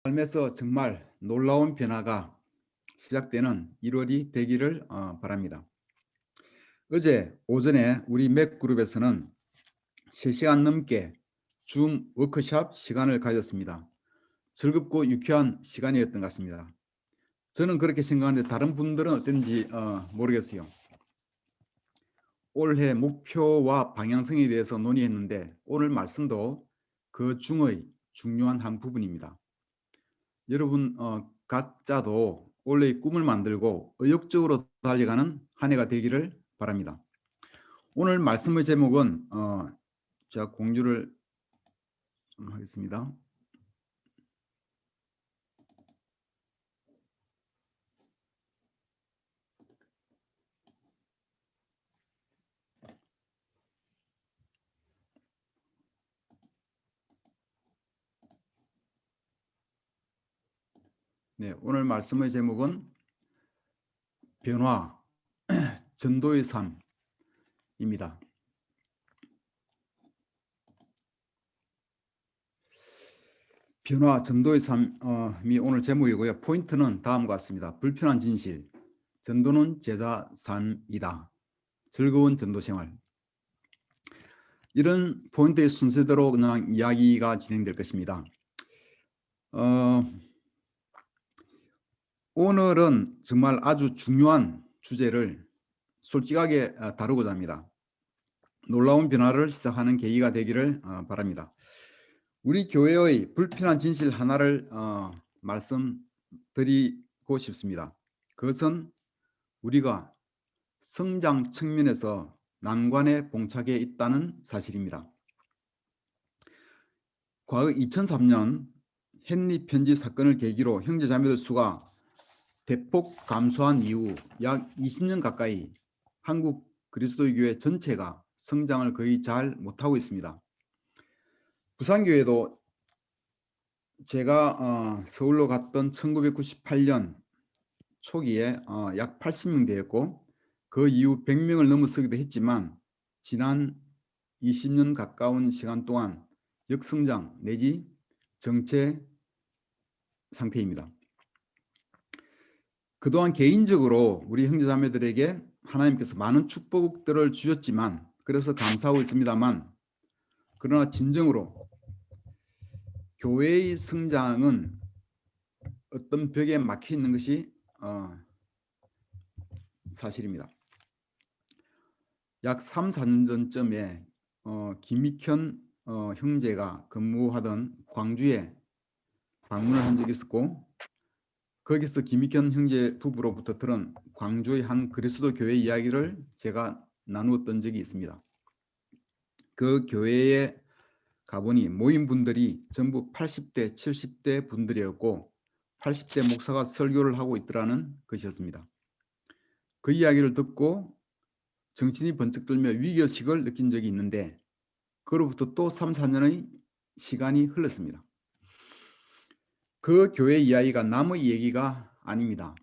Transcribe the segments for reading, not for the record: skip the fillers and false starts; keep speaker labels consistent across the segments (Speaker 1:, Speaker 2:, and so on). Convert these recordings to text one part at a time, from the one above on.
Speaker 1: 삶에서 정말 놀라운 변화가 시작되는 1월이 되기를 바랍니다. 어제 오전에 우리 맥그룹에서는 3시간 넘게 줌 워크숍 시간을 가졌습니다. 즐겁고 유쾌한 시간이었던 것 같습니다. 저는 그렇게 생각하는데 다른 분들은 어땠는지 모르겠어요. 올해 목표와 방향성에 대해서 논의했는데 오늘 말씀도 그 중의 중요한 한 부분입니다. 여러분 각자도 올해의 꿈을 만들고 의욕적으로 달려가는 한 해가 되기를 바랍니다. 오늘 말씀의 제목은 제가 공유를 좀 하겠습니다. 네, 오늘 말씀의 제목은 변화, 전도의 삶입니다. 변화, 전도의 삶이 오늘 제목이고요. 포인트는 다음과 같습니다. 불편한 진실, 전도는 제자 삶이다. 즐거운 전도 생활. 이런 포인트의 순서대로 그냥 이야기가 진행될 것입니다. 오늘은 정말 아주 중요한 주제를 솔직하게 다루고자 합니다. 놀라운 변화를 시작하는 계기가 되기를 바랍니다. 우리 교회의 불편한 진실 하나를 말씀드리고 싶습니다. 그것은 우리가 성장 측면에서 난관에 봉착해 있다는 사실입니다. 과거 2003년 헨리 편지 사건을 계기로 형제자매들 수가 대폭 감소한 이후 약 20년 가까이 한국 그리스도교회 전체가 성장을 거의 잘 못하고 있습니다. 부산교회도 제가 서울로 갔던 1998년 초기에 약 80명 되었고 그 이후 100명을 넘어서기도 했지만 지난 20년 가까운 시간 동안 역성장 내지 정체 상태입니다. 그동안 개인적으로 우리 형제자매들에게 하나님께서 많은 축복들을 주셨지만 그래서 감사하고 있습니다만 그러나 진정으로 교회의 성장은 어떤 벽에 막혀 있는 것이 사실입니다. 약 3, 4년 전쯤에 김익현 형제가 근무하던 광주에 방문을 한 적이 있었고 거기서 김익현 형제 부부로부터 들은 광주의 한 그리스도 교회 이야기를 제가 나누었던 적이 있습니다. 그 교회에 가보니 모인 분들이 전부 80대, 70대 분들이었고 80대 목사가 설교를 하고 있더라는 것이었습니다. 그 이야기를 듣고 정신이 번쩍 들며 위기의식을 느낀 적이 있는데 그로부터 또 3, 4년의 시간이 흘렀습니다. 그 교회 이야기가 남의 얘기가 아닙니다.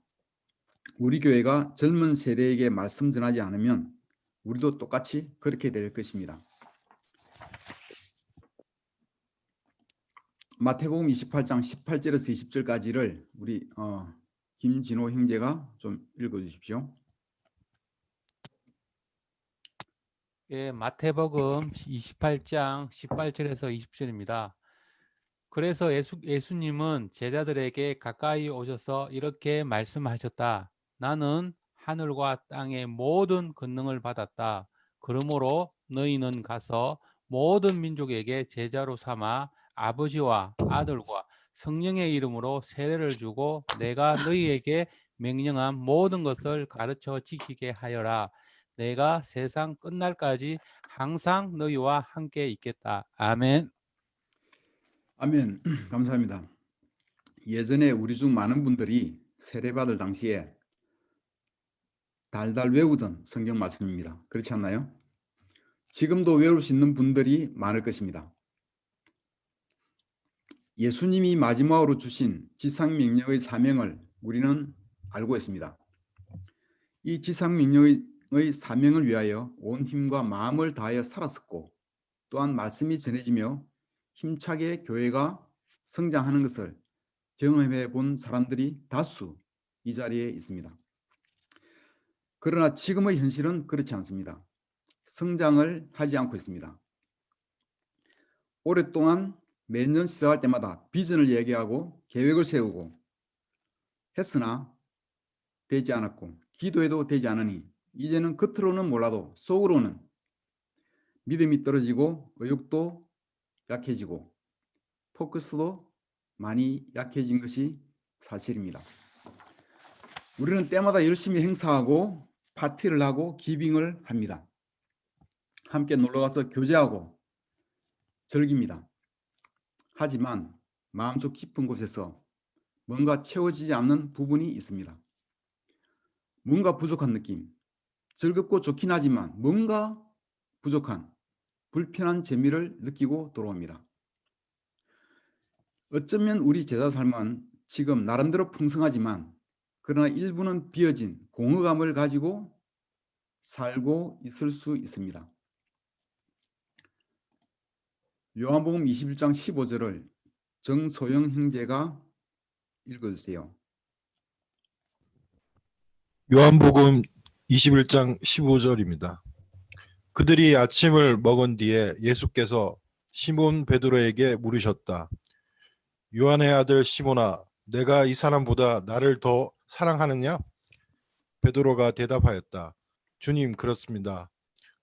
Speaker 1: 우리 교회가 젊은 세대에게 말씀 전하지 않으면 우리도 똑같이 그렇게 될 것입니다. 마태복음 28장 18절에서 20절까지를 우리 김진호 형제가 좀 읽어주십시오.
Speaker 2: 예, 마태복음 28장 18절에서 20절입니다. 그래서 예수님은 제자들에게 가까이 오셔서 이렇게 말씀하셨다. 나는 하늘과 땅의 모든 권능을 받았다. 그러므로 너희는 가서 모든 민족에게 제자로 삼아 아버지와 아들과 성령의 이름으로 세례를 주고 내가 너희에게 명령한 모든 것을 가르쳐 지키게 하여라. 내가 세상 끝날까지 항상 너희와 함께 있겠다. 아멘.
Speaker 1: 아멘. 감사합니다. 예전에 우리 중 많은 분들이 세례받을 당시에 달달 외우던 성경 말씀입니다. 그렇지 않나요? 지금도 외울 수 있는 분들이 많을 것입니다. 예수님이 마지막으로 주신 지상명령의 사명을 우리는 알고 있습니다. 이 지상명령의 사명을 위하여 온 힘과 마음을 다하여 살았었고 또한 말씀이 전해지며 힘차게 교회가 성장하는 것을 경험해 본 사람들이 다수 이 자리에 있습니다. 그러나 지금의 현실은 그렇지 않습니다. 성장을 하지 않고 있습니다. 오랫동안 매년 시작할 때마다 비전을 얘기하고 계획을 세우고 했으나 되지 않았고 기도해도 되지 않으니 이제는 겉으로는 몰라도 속으로는 믿음이 떨어지고 의욕도 약해지고 포커스도 많이 약해진 것이 사실입니다. 우리는 때마다 열심히 행사하고 파티를 하고 기빙을 합니다. 함께 놀러가서 교제하고 즐깁니다. 하지만 마음속 깊은 곳에서 뭔가 채워지지 않는 부분이 있습니다. 뭔가 부족한 느낌, 즐겁고 좋긴 하지만 뭔가 부족한 불편한 재미를 느끼고 돌아옵니다. 어쩌면 우리 제자 삶은 지금 나름대로 풍성하지만 그러나 일부는 비어진 공허감을 가지고 살고 있을 수 있습니다. 요한복음 21장 15절을 정소영 형제가 읽어주세요.
Speaker 3: 요한복음 21장 15절입니다. 그들이 아침을 먹은 뒤에 예수께서 시몬 베드로에게 물으셨다. 요한의 아들 시몬아, 내가 이 사람보다 나를 더 사랑하느냐? 베드로가 대답하였다. 주님, 그렇습니다.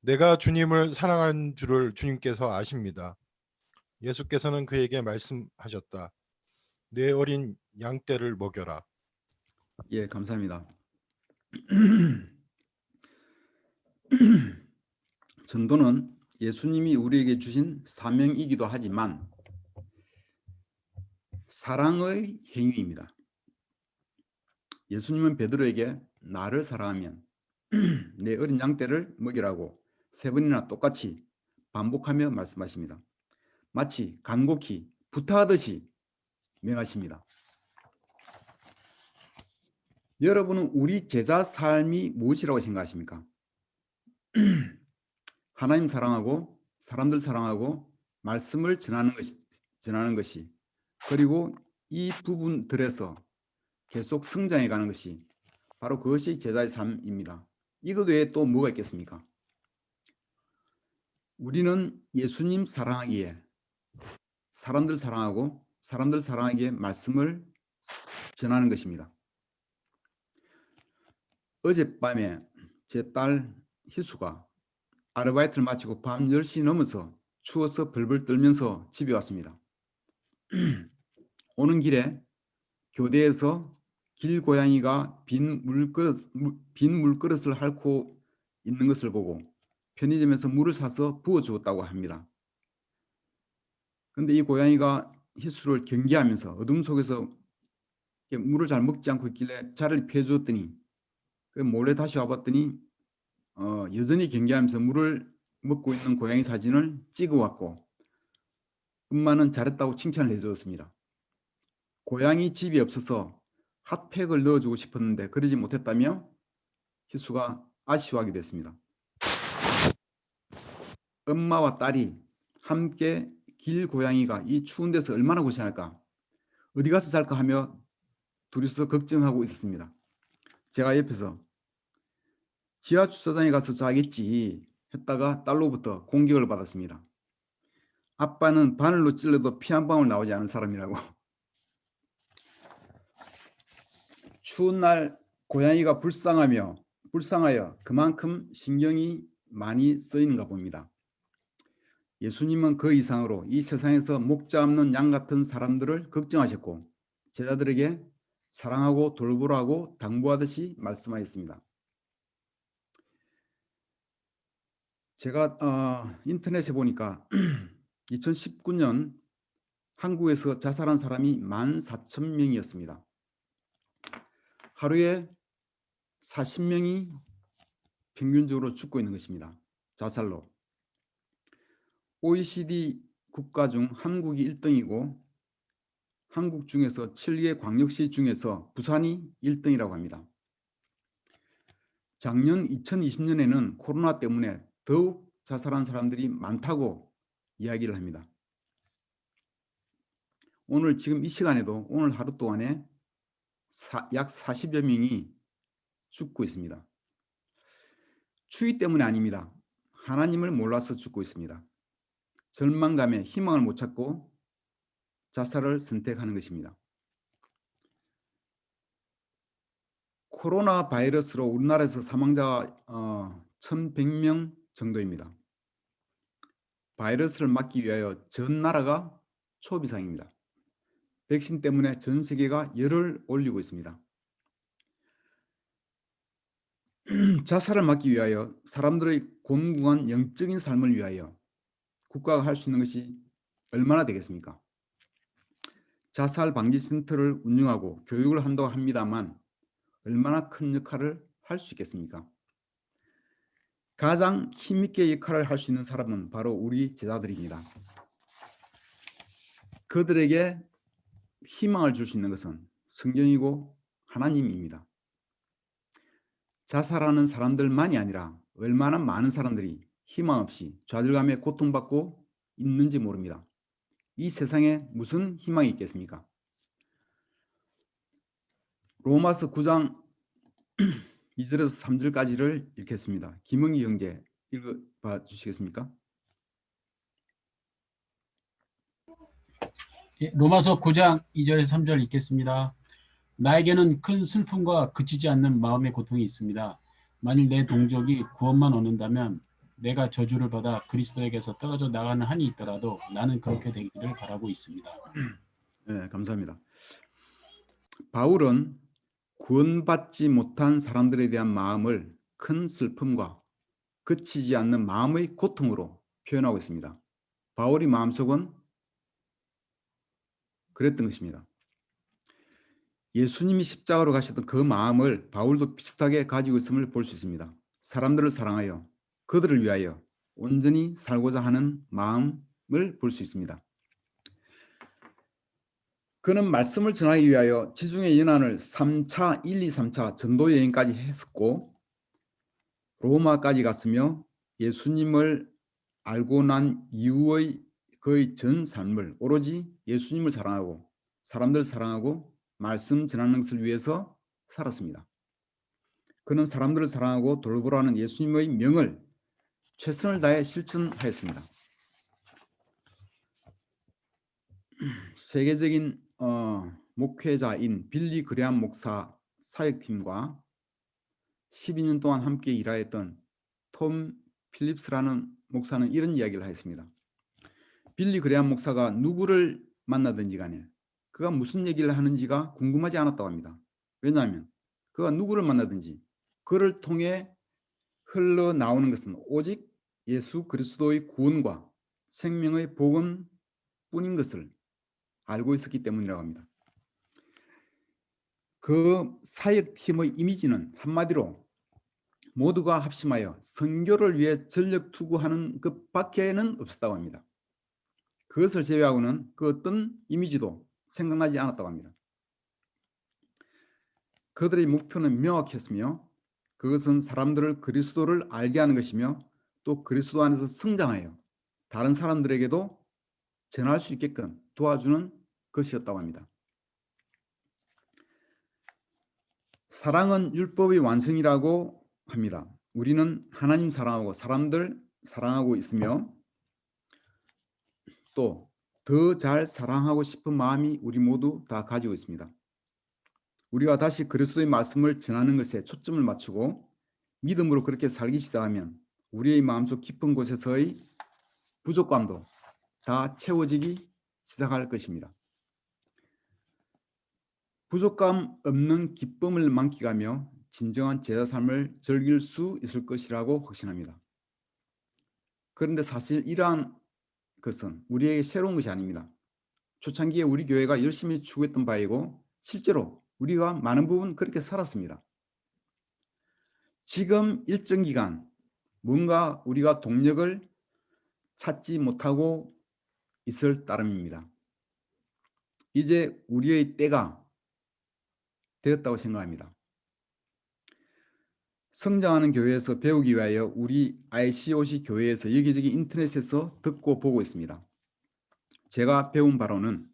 Speaker 3: 내가 주님을 사랑하는 줄을 주님께서 아십니다. 예수께서는 그에게 말씀하셨다. 내 어린 양떼를 먹여라.
Speaker 1: 예, 감사합니다. 전도는 예수님이 우리에게 주신 사명이기도 하지만 사랑의 행위입니다. 예수님은 베드로에게 나를 사랑하면 내 어린 양떼를 먹이라고 3번이나 똑같이 반복하며 말씀하십니다. 마치 간곡히 부탁하듯이 명하십니다. 여러분은 우리 제자 삶이 무엇이라고 생각하십니까? 하나님 사랑하고 사람들 사랑하고 말씀을 전하는 것이 그리고 이 부분들에서 계속 성장해 가는 것이 바로 그것이 제자의 삶입니다. 이것 외에 또 뭐가 있겠습니까? 우리는 예수님 사랑하기에 사람들 사랑하고 사람들 사랑하기에 말씀을 전하는 것입니다. 어젯밤에 제 딸 희수가 아르바이트를 마치고 밤 10시 넘어서 추워서 벌벌 떨면서 집에 왔습니다. 오는 길에 교대에서 길고양이가 빈 물그릇을 핥고 있는 것을 보고 편의점에서 물을 사서 부어주었다고 합니다. 그런데 이 고양이가 희수를 경계하면서 어둠 속에서 물을 잘 먹지 않고 있길래 자리를 피해주었더니 몰래 다시 와봤더니 여전히 경계하면서 물을 먹고 있는 고양이 사진을 찍어왔고 엄마는 잘했다고 칭찬을 해주었습니다. 고양이 집이 없어서 핫팩을 넣어주고 싶었는데 그러지 못했다며 희수가 아쉬워하게 됐습니다. 엄마와 딸이 함께 길고양이가 이 추운 데서 얼마나 고생할까 어디 가서 살까 하며 둘이서 걱정하고 있었습니다. 제가 옆에서 지하 주차장에 가서 자겠지 했다가 딸로부터 공격을 받았습니다. 아빠는 바늘로 찔러도 피 한 방울 나오지 않은 사람이라고. 추운 날 고양이가 불쌍하여 그만큼 신경이 많이 쓰이는가 봅니다. 예수님은 그 이상으로 이 세상에서 목자 없는 양 같은 사람들을 걱정하셨고 제자들에게 사랑하고 돌보라고 당부하듯이 말씀하셨습니다. 제가 인터넷에 보니까 2019년 한국에서 자살한 사람이 14,000명이었습니다. 하루에 40명이 평균적으로 죽고 있는 것입니다. 자살로. OECD 국가 중 한국이 1등이고 한국 중에서 7개 광역시 중에서 부산이 1등이라고 합니다. 작년 2020년에는 코로나 때문에 더욱 자살한 사람들이 많다고 이야기를 합니다. 오늘 지금 이 시간에도 오늘 하루 동안에 약 40여 명이 죽고 있습니다. 추위 때문에 아닙니다. 하나님을 몰라서 죽고 있습니다. 절망감에 희망을 못 찾고 자살을 선택하는 것입니다. 코로나 바이러스로 우리나라에서 사망자가 1,100명 정도입니다. 바이러스를 막기 위하여 전 나라가 초비상입니다. 백신 때문에 전 세계가 열을 올리고 있습니다. 자살을 막기 위하여 사람들의 곤궁한 영적인 삶을 위하여 국가가 할 수 있는 것이 얼마나 되겠습니까? 자살 방지 센터를 운영하고 교육을 한다고 합니다만 얼마나 큰 역할을 할 수 있겠습니까? 가장 힘있게 역할을 할 수 있는 사람은 바로 우리 제자들입니다. 그들에게 희망을 줄 수 있는 것은 성경이고 하나님입니다. 자살하는 사람들만이 아니라 얼마나 많은 사람들이 희망 없이 좌절감에 고통받고 있는지 모릅니다. 이 세상에 무슨 희망이 있겠습니까? 로마서 9장 2절에서 3절까지를 읽겠습니다. 김흥희 형제 읽어봐 주시겠습니까?
Speaker 4: 예, 로마서 9장 2절에서 3절 읽겠습니다. 나에게는 큰 슬픔과 그치지 않는 마음의 고통이 있습니다. 만일 내 동족이 구원만 얻는다면 내가 저주를 받아 그리스도에게서 떨어져 나가는 한이 있더라도 나는 그렇게 되기를 바라고 있습니다.
Speaker 1: 네, 감사합니다. 바울은 구원받지 못한 사람들에 대한 마음을 큰 슬픔과 그치지 않는 마음의 고통으로 표현하고 있습니다. 바울의 마음속은 그랬던 것입니다. 예수님이 십자가로 가셨던 그 마음을 바울도 비슷하게 가지고 있음을 볼 수 있습니다. 사람들을 사랑하여 그들을 위하여 온전히 살고자 하는 마음을 볼 수 있습니다. 그는 말씀을 전하기 위하여 지중해 연안을 3차, 1, 2, 3차 전도 여행까지 했었고 로마까지 갔으며 예수님을 알고 난 이후의 그의 전 삶을 오로지 예수님을 사랑하고 사람들을 사랑하고 말씀 전하는 것을 위해서 살았습니다. 그는 사람들을 사랑하고 돌보라는 예수님의 명을 최선을 다해 실천하였습니다. 세계적인 목회자인 빌리 그레함 목사 사역팀과 12년 동안 함께 일하였던 톰 필립스라는 목사는 이런 이야기를 하였습니다. 빌리 그레함 목사가 누구를 만나든지 간에 그가 무슨 얘기를 하는지가 궁금하지 않았다고 합니다. 왜냐하면 그가 누구를 만나든지 그를 통해 흘러나오는 것은 오직 예수 그리스도의 구원과 생명의 복음 뿐인 것을 알고 있었기 때문이라고 합니다. 그 사역팀의 이미지는 한마디로 모두가 합심하여 선교를 위해 전력 투구하는 것밖에는 없었다고 합니다. 그것을 제외하고는 그 어떤 이미지도 생각나지 않았다고 합니다. 그들의 목표는 명확했으며 그것은 사람들을 그리스도를 알게 하는 것이며 또 그리스도 안에서 성장하여 다른 사람들에게도 전할 수 있게끔 도와주는 것이었다고 합니다. 사랑은 율법의 완성이라고 합니다. 우리는 하나님 사랑하고 사람들 사랑하고 있으며 또 더 잘 사랑하고 싶은 마음이 우리 모두 다 가지고 있습니다. 우리가 다시 그리스도의 말씀을 전하는 것에 초점을 맞추고 믿음으로 그렇게 살기 시작하면 우리의 마음속 깊은 곳에서의 부족감도 다 채워지기 시작할 것입니다. 부족감 없는 기쁨을 만끽하며 진정한 제자 삶을 즐길 수 있을 것이라고 확신합니다. 그런데 사실 이러한 것은 우리에게 새로운 것이 아닙니다. 초창기에 우리 교회가 열심히 추구했던 바이고 실제로 우리가 많은 부분 그렇게 살았습니다. 지금 일정 기간 뭔가 우리가 동력을 찾지 못하고 있을 따름입니다. 이제 우리의 때가 되었다고 생각합니다. 성장하는 교회에서 배우기 위하여 우리 ICOC 교회에서 여기저기 인터넷에서 듣고 보고 있습니다. 제가 배운 바로는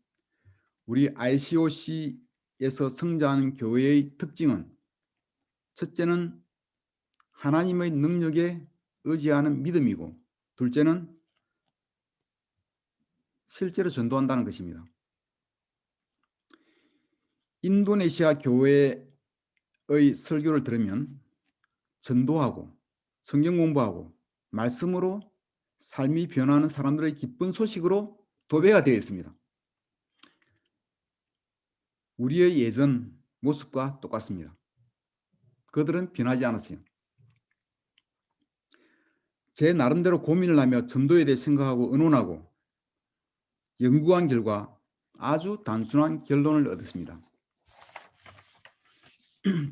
Speaker 1: 우리 ICOC에서 성장하는 교회의 특징은 첫째는 하나님의 능력에 의지하는 믿음이고 둘째는 실제로 전도한다는 것입니다. 인도네시아 교회의 설교를 들으면 전도하고 성경 공부하고 말씀으로 삶이 변화하는 사람들의 기쁜 소식으로 도배가 되어 있습니다. 우리의 예전 모습과 똑같습니다. 그들은 변하지 않았어요. 제 나름대로 고민을 하며 전도에 대해 생각하고 의논하고 연구한 결과 아주 단순한 결론을 얻었습니다.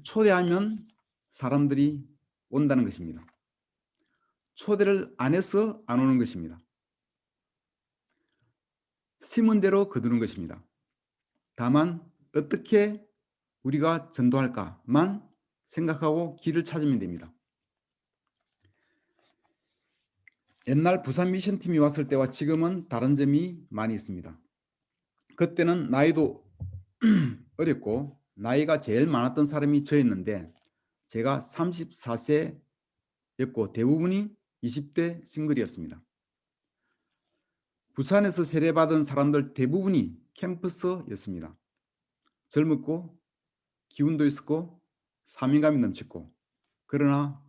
Speaker 1: 초대하면 사람들이 온다는 것입니다. 초대를 안 해서 안 오는 것입니다. 심은 대로 거두는 것입니다. 다만 어떻게 우리가 전도할까만 생각하고 길을 찾으면 됩니다. 옛날 부산 미션팀이 왔을 때와 지금은 다른 점이 많이 있습니다. 그때는 나이도 어렸고 나이가 제일 많았던 사람이 저였는데 제가 34세였고 대부분이 20대 싱글이었습니다. 부산에서 세례받은 사람들 대부분이 캠퍼스였습니다. 젊었고 기운도 있었고 사명감이 넘쳤고 그러나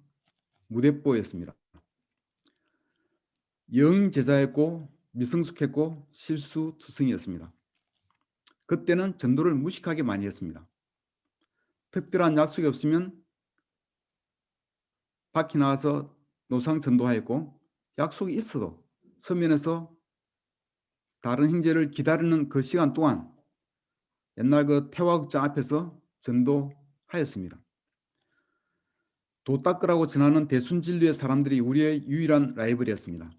Speaker 1: 무대뽀였습니다. 영제자였고 미성숙했고 실수투성이었습니다. 그때는 전도를 무식하게 많이 했습니다. 특별한 약속이 없으면 밖에 나가서 노상 전도하였고 약속이 있어도 서면에서 다른 형제를 기다리는 그 시간 동안 옛날 그 태화극장 앞에서 전도하였습니다. 도 닦으라고 전하는 대순진리의 사람들이 우리의 유일한 라이벌이었습니다.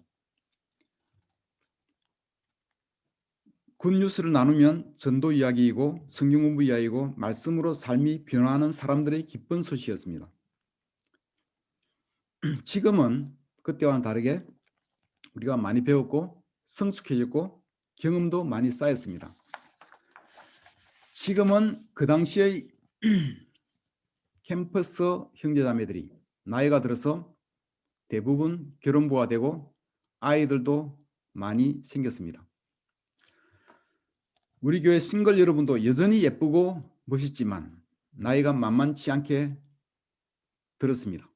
Speaker 1: 굿뉴스를 나누면 전도 이야기이고 성경 공부 이야기이고 말씀으로 삶이 변화하는 사람들의 기쁜 소식이었습니다. 지금은 그때와는 다르게 우리가 많이 배웠고 성숙해졌고 경험도 많이 쌓였습니다. 지금은 그 당시의 캠퍼스 형제자매들이 나이가 들어서 대부분 결혼부가 되고 아이들도 많이 생겼습니다. 우리 교회 싱글 여러분도 여전히 예쁘고 멋있지만 나이가 만만치 않게 들었습니다.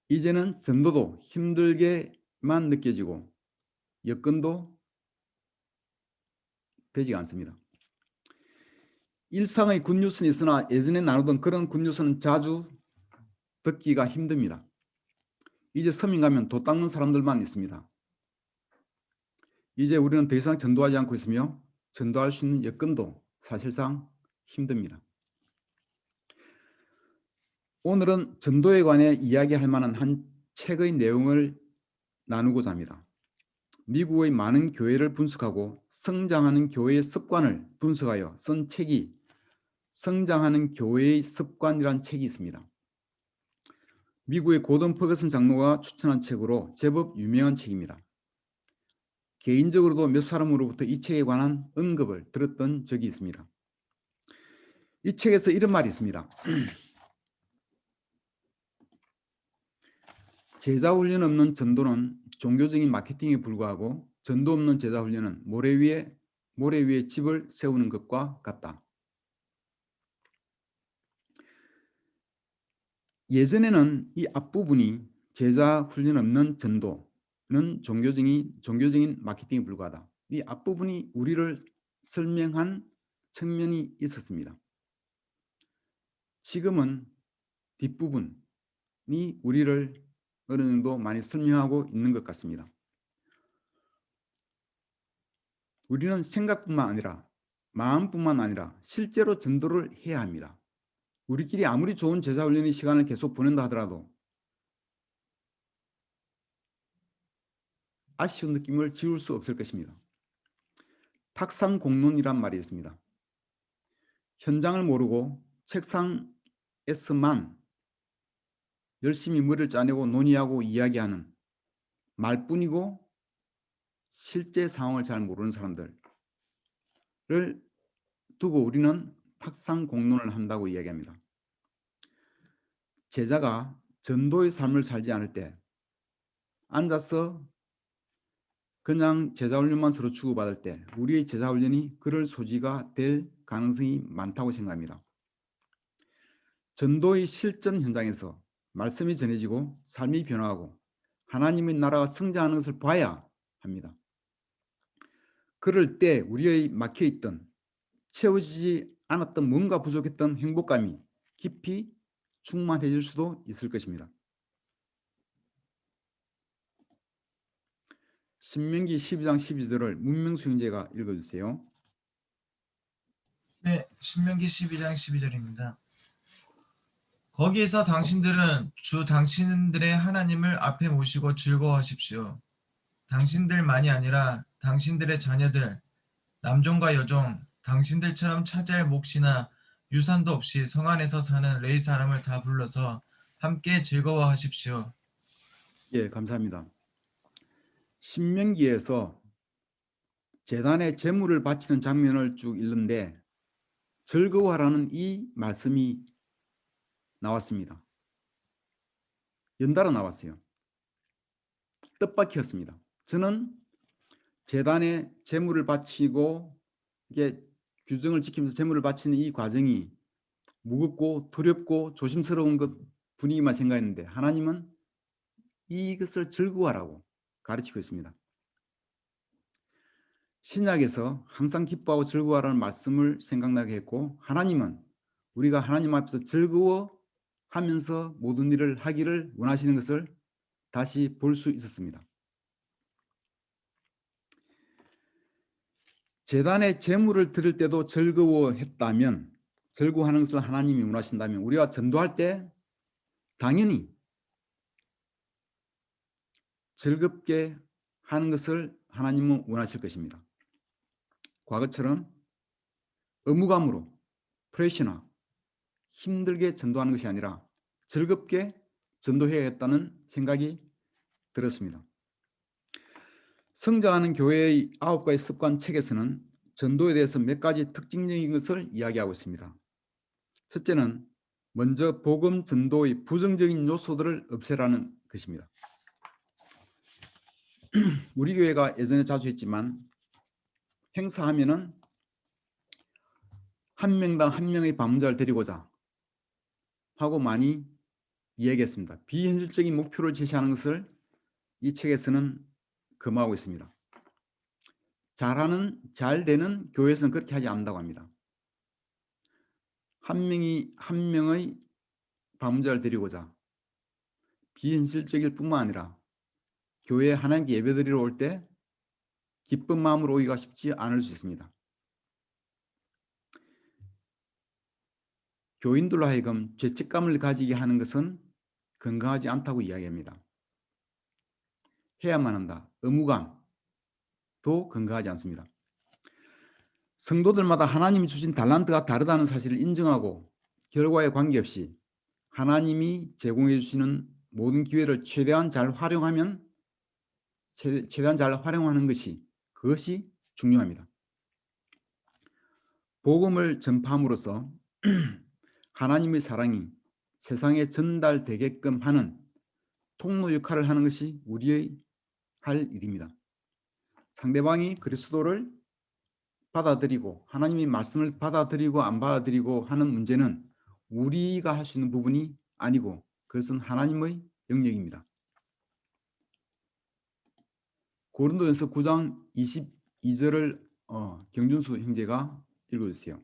Speaker 1: 이제는 전도도 힘들게만 느껴지고 여건도 되지 않습니다. 일상의 굿뉴스는 있으나 예전에 나누던 그런 굿뉴스는 자주 듣기가 힘듭니다. 이제 서민 가면 도 닦는 사람들만 있습니다. 이제 우리는 더 이상 전도하지 않고 있으며 전도할 수 있는 여건도 사실상 힘듭니다. 오늘은 전도에 관해 이야기할 만한 한 책의 내용을 나누고자 합니다. 미국의 많은 교회를 분석하고 성장하는 교회의 습관을 분석하여 쓴 책이 성장하는 교회의 습관이라는 책이 있습니다. 미국의 고든 퍼거슨 장로가 추천한 책으로 제법 유명한 책입니다. 개인적으로도 몇 사람으로부터 이 책에 관한 언급을 들었던 적이 있습니다. 이 책에서 이런 말이 있습니다. 제자 훈련 없는 전도는 종교적인 마케팅에 불과하고 전도 없는 제자 훈련은 모래 위에 집을 세우는 것과 같다. 예전에는 이 앞부분이 제자 훈련 없는 전도는 종교적인 마케팅에 불과하다. 이 앞부분이 우리를 설명한 측면이 있었습니다. 지금은 뒷부분이 우리를 어느 정도 많이 설명하고 있는 것 같습니다. 우리는 생각뿐만 아니라 마음뿐만 아니라 실제로 전도를 해야 합니다. 우리끼리 아무리 좋은 제자훈련의 시간을 계속 보낸다 하더라도 아쉬운 느낌을 지울 수 없을 것입니다. 탁상공론이란 말이 있습니다. 현장을 모르고 책상에서만 열심히 머리를 짜내고 논의하고 이야기하는 말뿐이고 실제 상황을 잘 모르는 사람들, 두고 우리는 탁상 공론을 한다고 이야기합니다. 제자가 전도의 삶을 살지 않을 때 앉아서 그냥 제자훈련만 서로 주고받을 때 우리의 제자훈련이 그럴 소지가 될 가능성이 많다고 생각합니다. 전도의 실전 현장에서 말씀이 전해지고 삶이 변화하고 하나님의 나라가 성장하는 것을 봐야 합니다. 그럴 때 우리의 막혀있던 채워지지 않았던 뭔가 부족했던 행복감이 깊이 충만해질 수도 있을 것입니다. 신명기 12장 12절을 문명수 형제가 읽어주세요.
Speaker 5: 네, 신명기 12장 12절입니다. 거기에서 당신들은 주 당신들의 하나님을 앞에 모시고 즐거워하십시오. 당신들만이 아니라 당신들의 자녀들, 남종과 여종, 당신들처럼 차지할 몫이나 유산도 없이 성 안에서 사는 레위 사람을 다 불러서 함께 즐거워하십시오.
Speaker 1: 예, 감사합니다. 신명기에서 제단에 제물을 바치는 장면을 쭉 읽는데 즐거워하라는 이 말씀이 나왔습니다. 연달아 나왔어요. 뜻밖이었습니다. 저는 제단에 제물을 바치고 이게 규정을 지키면서 제물을 바치는 이 과정이 무겁고 두렵고 조심스러운 것 분위기만 생각했는데 하나님은 이것을 즐거워하라고 가르치고 있습니다. 신약에서 항상 기뻐하고 즐거워하라는 말씀을 생각나게 했고 하나님은 우리가 하나님 앞에서 즐거워하면서 모든 일을 하기를 원하시는 것을 다시 볼 수 있었습니다. 제단에 제물을 드릴 때도 즐거워했다면 즐거워하는 것을 하나님이 원하신다면 우리가 전도할 때 당연히 즐겁게 하는 것을 하나님은 원하실 것입니다. 과거처럼 의무감으로 프레셔나 힘들게 전도하는 것이 아니라 즐겁게 전도해야겠다는 생각이 들었습니다. 성장하는 교회의 9가지 습관 책에서는 전도에 대해서 몇 가지 특징적인 것을 이야기하고 있습니다. 첫째는 먼저 복음 전도의 부정적인 요소들을 없애라는 것입니다. 우리 교회가 예전에 자주 했지만 행사하면은 한 명당 한 명의 방문자를 데리고자 하고 많이 이야기했습니다. 비현실적인 목표를 제시하는 것을 이 책에서는 금하고 있습니다. 잘 되는 교회에서는 그렇게 하지 않는다고 합니다. 한 명의 방문자를 데리고자 비현실적일 뿐만 아니라 교회에 하나님께 예배드리러 올 때 기쁜 마음으로 오기가 쉽지 않을 수 있습니다. 교인들로 하여금 죄책감을 가지게 하는 것은 건강하지 않다고 이야기합니다. 해야만 한다. 의무감도 건강하지 않습니다. 성도들마다 하나님이 주신 달란트가 다르다는 사실을 인정하고 결과에 관계없이 하나님이 제공해 주시는 모든 기회를 최대한 잘 활용하는 것이 그것이 중요합니다. 복음을 전파함으로써 하나님의 사랑이 세상에 전달되게끔 하는 통로 역할을 하는 것이 우리의 할 일입니다. 상대방이 그리스도를 받아들이고 하나님의 말씀을 받아들이고 안 받아들이고 하는 문제는 우리가 할 수 있는 부분이 아니고 그것은 하나님의 영역입니다. 고린도전서 9장 22절을 경준수 형제가 읽어주세요.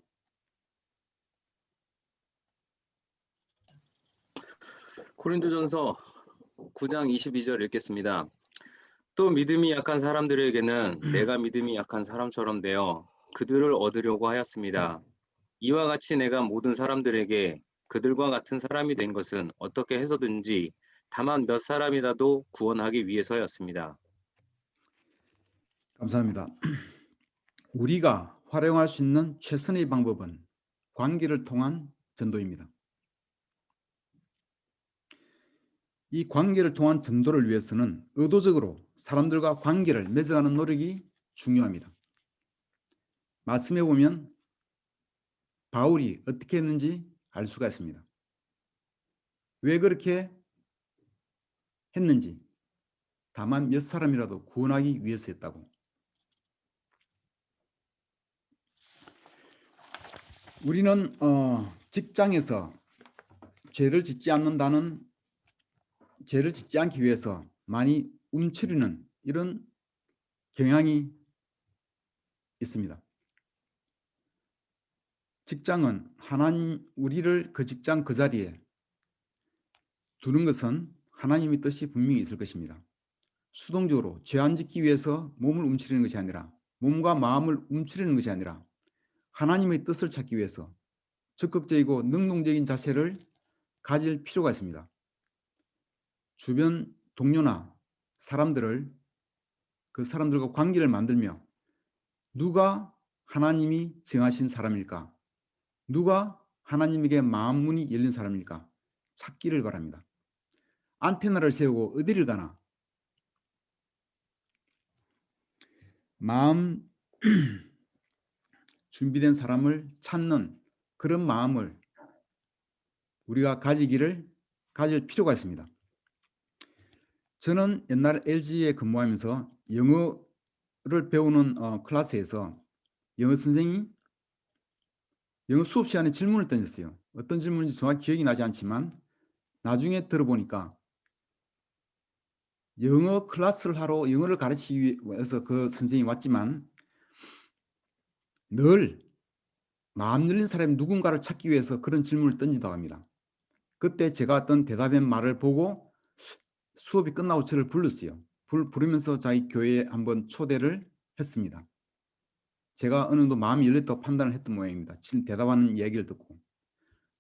Speaker 6: 고린도전서 9장 22절 읽겠습니다. 또 믿음이 약한 사람들에게는 내가 믿음이 약한 사람처럼 되어 그들을 얻으려고 하였습니다. 이와 같이 내가 모든 사람들에게 그들과 같은 사람이 된 것은 어떻게 해서든지 다만 몇 사람이라도 구원하기 위해서였습니다.
Speaker 1: 감사합니다. 우리가 활용할 수 있는 최선의 방법은 관계를 통한 전도입니다. 이 관계를 통한 전도를 위해서는 의도적으로 사람들과 관계를 맺어가는 노력이 중요합니다. 말씀해 보면 바울이 어떻게 했는지 알 수가 있습니다. 왜 그렇게 했는지, 다만 몇 사람이라도 구원하기 위해서였다고. 우리는 직장에서 죄를 짓지 않기 위해서 많이 움츠리는 이런 경향이 있습니다. 직장은 하나님, 우리를 그 직장 그 자리에 두는 것은 하나님의 뜻이 분명히 있을 것입니다. 수동적으로 죄 안 짓기 위해서 몸을 움츠리는 것이 아니라, 몸과 마음을 움츠리는 것이 아니라 하나님의 뜻을 찾기 위해서 적극적이고 능동적인 자세를 가질 필요가 있습니다. 주변 동료나 그 사람들과 관계를 만들며 누가 하나님이 정하신 사람일까? 누가 하나님에게 마음 문이 열린 사람일까? 찾기를 바랍니다. 안테나를 세우고 어디를 가나 마음 준비된 사람을 찾는 그런 마음을 우리가 가질 필요가 있습니다. 저는 옛날 LG에 근무하면서 영어를 배우는 클래스에서 영어 선생이 영어 수업 시간에 질문을 던졌어요. 어떤 질문인지 정확히 기억이 나지 않지만 나중에 들어보니까 영어 클래스를 하러 영어를 가르치기 위해서 그 선생이 왔지만 늘 마음 열린 사람이 누군가를 찾기 위해서 그런 질문을 던진다고 합니다. 그때 제가 어떤 대답한 말을 보고 수업이 끝나고 저를 불렀어요. 부르면서 자기 교회에 한번 초대를 했습니다. 제가 어느 정도 마음이 열렸다고 판단을 했던 모양입니다. 대답하는 이야기를 듣고.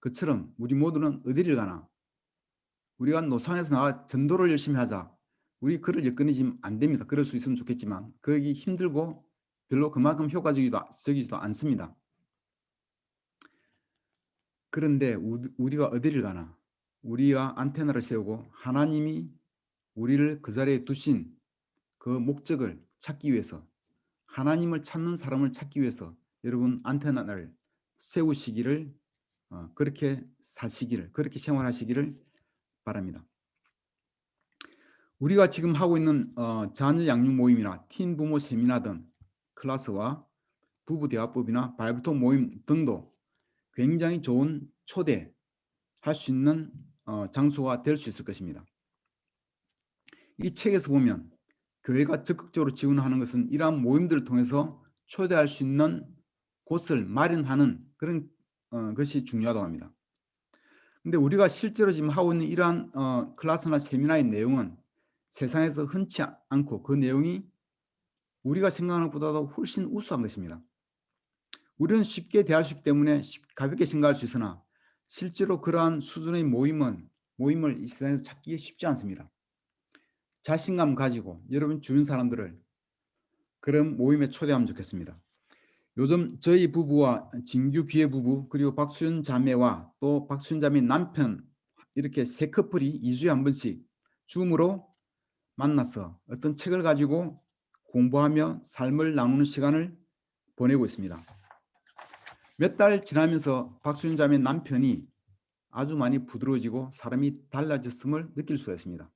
Speaker 1: 그처럼 우리 모두는 어디를 가나 우리가 노상에서 나와 전도를 열심히 하자. 우리 글을 엮어내지면 안 됩니다. 그럴 수 있으면 좋겠지만 그러기 힘들고 별로 그만큼 효과적이지도 않습니다. 그런데 우리가 어디를 가나 우리가 안테나를 세우고 하나님이 우리를 그 자리에 두신 그 목적을 찾기 위해서 하나님을 찾는 사람을 찾기 위해서 여러분 안테나를 세우시기를 그렇게 사시기를 그렇게 생활하시기를 바랍니다. 우리가 지금 하고 있는 자녀 양육 모임이나 틴 부모 세미나 등 클래스와 부부 대화법이나 바이블톡 모임 등도 굉장히 좋은 초대할 수 있는 장소가 될 수 있을 것입니다. 이 책에서 보면 교회가 적극적으로 지원하는 것은 이러한 모임들을 통해서 초대할 수 있는 곳을 마련하는 그런 것이 중요하다고 합니다. 근데 우리가 실제로 지금 하고 있는 이러한 클래스나 세미나의 내용은 세상에서 흔치 않고 그 내용이 우리가 생각하는 것보다도 훨씬 우수한 것입니다. 우리는 쉽게 대할 수 있기 때문에 가볍게 생각할 수 있으나 실제로 그러한 수준의 모임을 이 세상에서 찾기 쉽지 않습니다. 자신감 가지고 여러분 주변 사람들을 그런 모임에 초대하면 좋겠습니다. 요즘 저희 부부와 진규 귀의 부부 그리고 박수연 자매와 또 박수연 자매 남편 이렇게 세 커플이 2주에 한 번씩 줌으로 만나서 어떤 책을 가지고 공부하며 삶을 나누는 시간을 보내고 있습니다. 몇 달 지나면서 박수연 자매 남편이 아주 많이 부드러워지고 사람이 달라졌음을 느낄 수가 있습니다.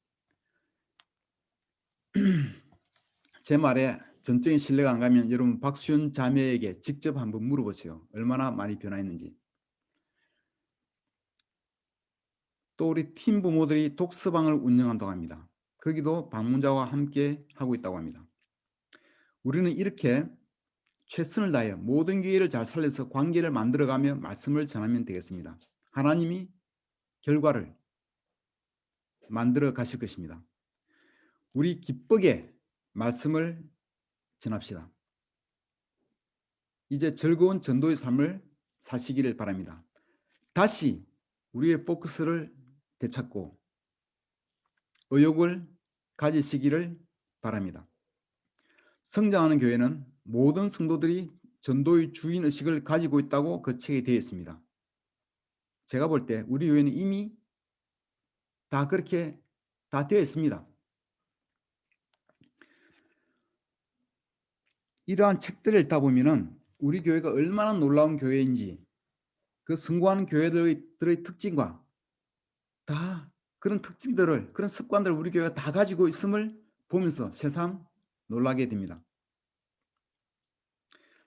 Speaker 1: 제 말에 전적인 신뢰가 안 가면 여러분 박수연 자매에게 직접 한번 물어보세요. 얼마나 많이 변화했는지. 또 우리 팀 부모들이 독서방을 운영한다고 합니다. 거기도 방문자와 함께 하고 있다고 합니다. 우리는 이렇게 최선을 다해 모든 기회를 잘 살려서 관계를 만들어가며 말씀을 전하면 되겠습니다. 하나님이 결과를 만들어 가실 것입니다. 우리 기쁘게 말씀을 전합시다. 이제 즐거운 전도의 삶을 사시기를 바랍니다. 다시 우리의 포커스를 되찾고 의욕을 가지시기를 바랍니다. 성장하는 교회는 모든 성도들이 전도의 주인의식을 가지고 있다고 그 책에 되어 있습니다. 제가 볼 때 우리 교회는 이미 다 그렇게 다 되어 있습니다. 이러한 책들을 읽다 보면은 우리 교회가 얼마나 놀라운 교회인지 그 성공하는 교회들의 특징과 다 그런 특징들을 그런 습관들을 우리 교회가 다 가지고 있음을 보면서 새삼 놀라게 됩니다.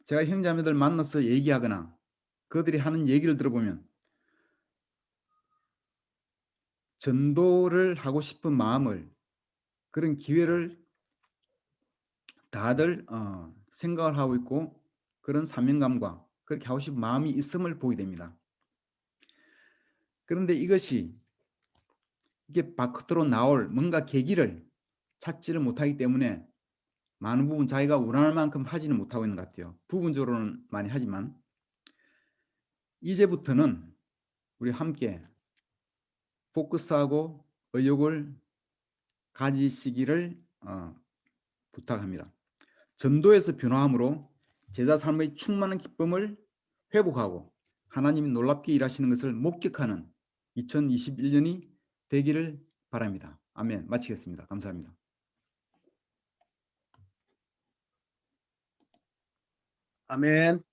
Speaker 1: 제가 형제자매들 만나서 얘기하거나 그들이 하는 얘기를 들어보면 전도를 하고 싶은 마음을 그런 기회를 다들 생각을 하고 있고 그런 사명감과 그렇게 하고 싶은 마음이 있음을 보게 됩니다. 그런데 이게 바깥으로 나올 뭔가 계기를 찾지를 못하기 때문에 많은 부분 자기가 원할 만큼 하지는 못하고 있는 것 같아요. 부분적으로는 많이 하지만 이제부터는 우리 함께 포커스하고 의욕을 가지시기를 부탁합니다. 전도에서 변화함으로 제자 삶의 충만한 기쁨을 회복하고 하나님이 놀랍게 일하시는 것을 목격하는 2021년이 되기를 바랍니다. 아멘. 마치겠습니다. 감사합니다.
Speaker 7: 아멘.